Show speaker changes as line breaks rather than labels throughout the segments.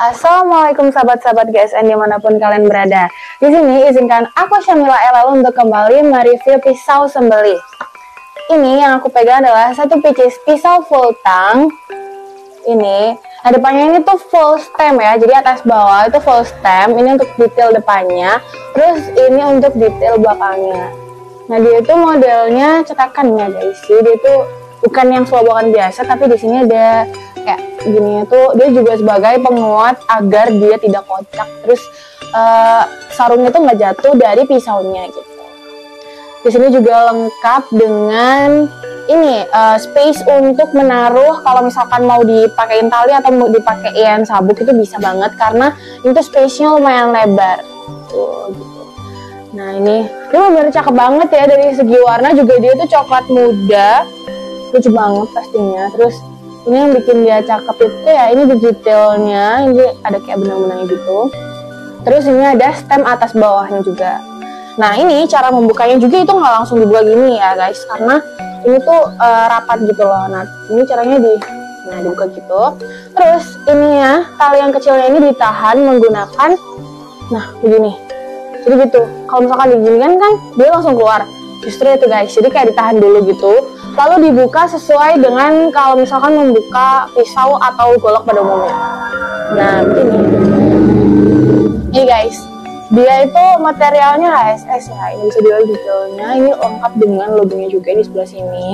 Assalamualaikum sahabat-sahabat GSN dimanapun kalian berada. Di sini izinkan aku Syamila Elal untuk kembali mereview pisau sembelih. Ini yang aku pegang adalah satu pisau full tang. Ini, nah depannya ini tuh full stem ya, jadi atas bawah itu full stem. Ini untuk detail depannya, terus ini untuk detail belakangnya. Nah dia itu modelnya cetakan ya guys, jadi dia itu bukan yang solobakan biasa, tapi di sini ada kayak gini tuh, dia juga sebagai penguat agar dia tidak kocak. Terus sarungnya tuh nggak jatuh dari pisaunya gitu. Di sini juga lengkap dengan ini space untuk menaruh kalau misalkan mau dipakein tali atau mau dipakein sabuk itu bisa banget karena itu space-nya lumayan lebar. Tuh, gitu. Nah ini bener-bener cakep banget ya, dari segi warna juga dia tuh coklat muda, lucu banget pastinya. Terus ini yang bikin dia cakep itu ya ini di detailnya, ini ada kayak benang-benangnya gitu. Terus ini ada stem atas bawahnya juga. Nah ini cara membukanya juga itu nggak langsung dibuka gini ya guys, karena ini tuh rapat gitu loh. Nah ini caranya dibuka gitu. Terus ini ya tali yang kecilnya ini ditahan menggunakan begini. Jadi gitu, kalau misalkan diginikan kan dia langsung keluar. Justru itu guys, jadi kayak ditahan dulu gitu, lalu dibuka sesuai dengan kalau misalkan membuka pisau atau golok pada umumnya. Nah begini. Ini guys, dia itu materialnya HSS ya, ini bisa dilihat detailnya, ini lengkap dengan logonya juga di sebelah sini.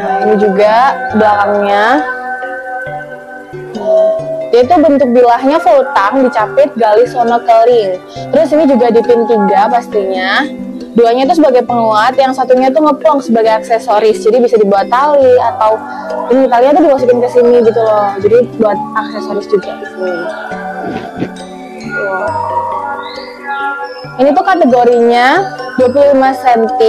Nah ini juga belakangnya. Dia itu bentuk bilahnya full tang, dicapit galis sono keling. Terus ini juga di pin 3 pastinya. Duanya itu sebagai penguat, yang satunya tuh ngeplong sebagai aksesoris. Jadi bisa dibuat tali atau ini talinya tuh dimasukin ke sini gitu loh. Jadi buat aksesoris juga di sini. Wow. Ini tuh kategorinya 25 cm.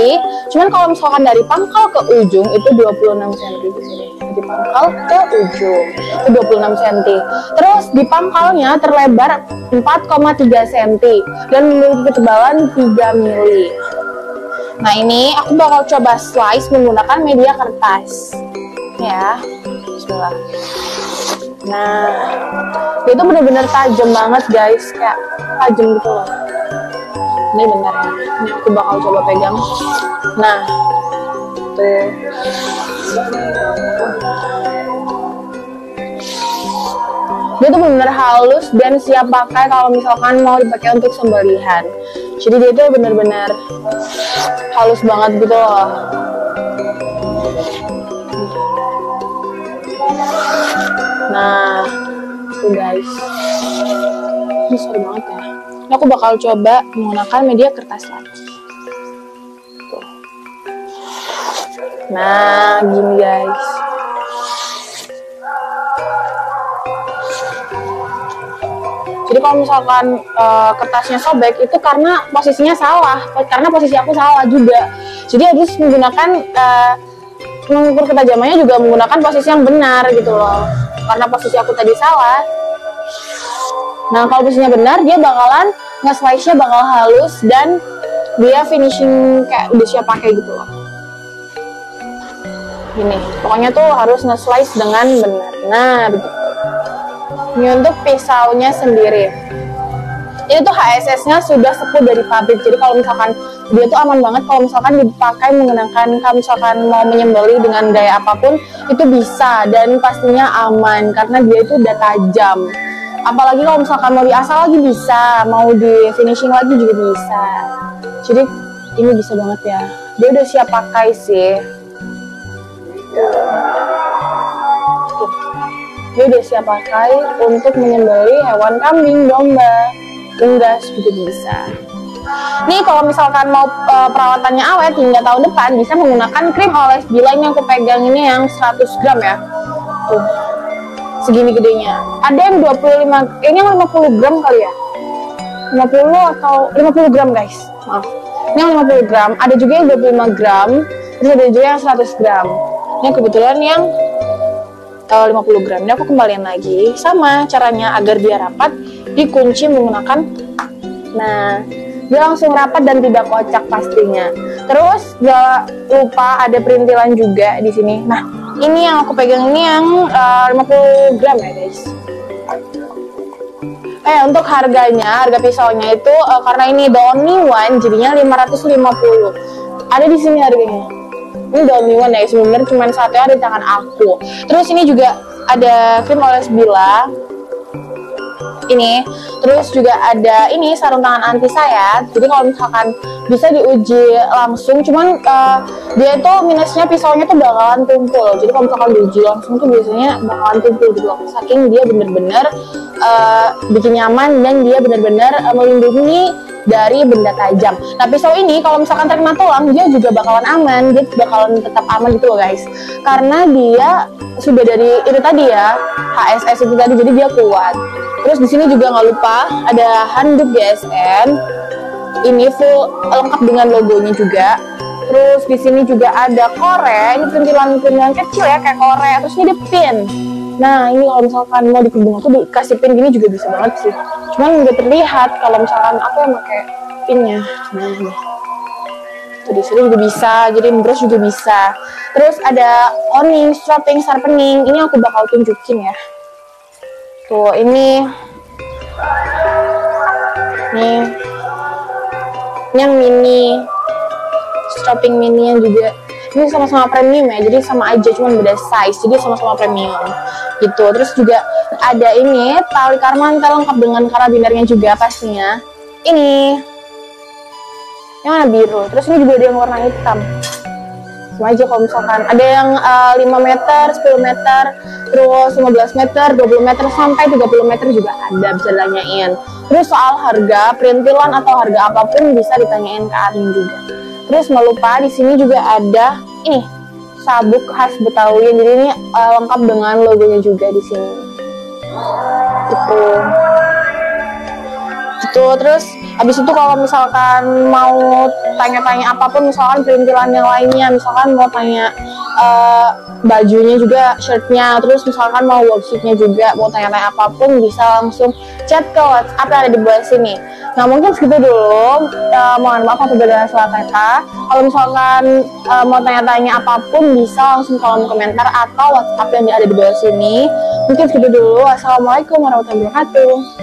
Cuman kalau misalkan dari pangkal ke ujung itu 26 cm di sini. Di pangkal ke ujung itu 26 cm. Terus di pangkalnya terlebar 4,3 cm dan memiliki ketebalan 3 mili. Nah ini aku bakal coba slice menggunakan media kertas ya. Bismillah. Nah itu bener-bener tajam banget guys, kayak tajam gitu loh. Ini bener ya, ini aku bakal coba pegang. Nah tuh, dia tuh bener-bener halus dan siap pakai kalau misalkan mau dipakai untuk sembelihan. Jadi dia tuh bener-bener halus banget gitu loh. Nah tuh guys, ini seru banget ya. Ini aku bakal coba menggunakan media kertas lagi. Tuh. Nah gini guys. Jadi kalau misalkan kertasnya sobek itu karena posisinya salah, karena posisi aku salah juga. Jadi harus menggunakan mengukur ketajamannya juga menggunakan posisi yang benar gitu loh. Karena posisi aku tadi salah. Nah kalau posisinya benar dia bakalan nge-slice-nya bakal halus dan dia finishing kayak udah siap pakai gitu loh. Gini, pokoknya tuh harus nge-slice dengan benar. Nah begitu. Ini untuk pisaunya sendiri. Ini tuh HSS-nya sudah sepuh dari pabrik. Jadi kalau misalkan dia tuh aman banget kalau misalkan dipakai menggunakan, kalau misalkan mau menyembelih dengan gaya apapun itu bisa dan pastinya aman karena dia itu udah tajam. Apalagi kalau misalkan mau diasal lagi bisa, mau di finishing lagi juga bisa. Jadi ini bisa banget ya. Dia udah siap pakai sih. Dia udah siap pakai untuk menyembelih hewan kambing, domba, unggas juga bisa. Nih kalau misalkan mau perawatannya awet hingga tahun depan bisa menggunakan krim oles. Bila ini aku pegang ini yang 100 gram ya. Tuh. Segini gedenya. Ada yang 25, ini yang 50 gram kali ya. 50 atau 50 gram guys. Maaf. Ini yang 50 gram, ada juga yang 25 gram, terus ada juga yang 100 gram. Ini kebetulan yang 50 gram. Ini aku kembaliin lagi. Sama caranya agar dia rapat, dikunci menggunakan. Nah, dia langsung rapat dan tidak kocak pastinya. Terus gak lupa ada perintilan juga di sini. Nah, ini yang aku pegang ini yang 50 gram ya guys. Untuk harganya, harga pisaunya itu karena ini the only one jadinya 550. Ada di sini harganya. Ini the only one ya, sebenarnya cuma satu ada di tangan aku. Terus ini juga ada krim oles bila. Ini terus juga ada ini sarung tangan anti sayat. Jadi kalau misalkan bisa diuji langsung, cuman dia itu minusnya pisaunya tuh bakalan tumpul. Jadi kalau misalkan diuji langsung tuh biasanya bakalan tumpul gitu loh. Saking dia bener-bener bikin nyaman dan dia bener-bener melindungi dari benda tajam. Nah pisau ini kalau misalkan terkena tulang dia juga bakalan aman, dia bakalan tetap aman gitu loh guys. Karena dia sudah dari itu tadi ya, HSS itu tadi, jadi dia kuat. Terus di sini juga nggak lupa ada handuk GSM. Ini full lengkap dengan logonya juga. Terus di sini juga ada korek, ini perintilan-perintilan kecil ya kayak korek. Terus ini di pin. Nah ini kalau misalkan mau di kerudung aku dikasih pin gini juga bisa banget sih. Cuman nggak terlihat kalau misalkan aku yang pakai pinnya. Nah ini. Tuh di sini juga bisa, jadi bros juga bisa. Terus ada owning, strapping, sharpening. Ini aku bakal tunjukin ya. Tuh ini yang mini, strapping mini yang juga ini sama-sama premium ya, jadi sama aja cuman beda size, jadi sama-sama premium gitu. Terus juga ada ini tali karmantel lengkap dengan karabinernya juga pastinya. Ini yang warna biru, terus ini juga ada yang warna hitam. Sama aja kalau misalkan ada yang 5 meter, 10 meter, terus 15 meter, 20 meter, sampai 30 meter juga ada, bisa ditanyain. Terus soal harga, perintilan atau harga apapun bisa ditanyain ke Arin juga. Terus nggak lupa di sini juga ada ini sabuk khas Betawi, jadi ini lengkap dengan logonya juga di sini. Gitu. Terus habis itu kalau misalkan mau tanya-tanya apapun, misalkan perintilan yang lainnya, misalkan mau tanya bajunya juga, shirtnya, terus misalkan mau worksheetnya juga, mau tanya-tanya apapun bisa langsung chat ke WhatsApp yang ada di bawah sini. Nah mungkin segitu dulu, mohon maaf apabila ada salah kata. Kalau misalkan mau tanya-tanya apapun bisa langsung kolom komentar atau WhatsApp yang ada di bawah sini. Mungkin segitu dulu. Wassalamualaikum warahmatullahi wabarakatuh.